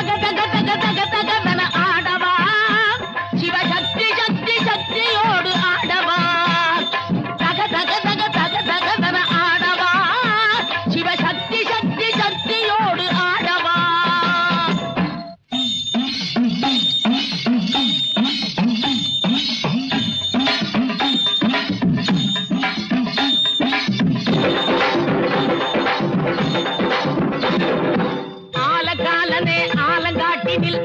தக தக தக தக தகவன ஆடவா சிவசக்தி சக்தி சக்தியோடு ஆடவா தக தக தக தக தகவன ஆடவா சிவசக்தி சக்தி சக்தியோடு ஆடவா ஆலகாலனே ஆலங்காட்டினில்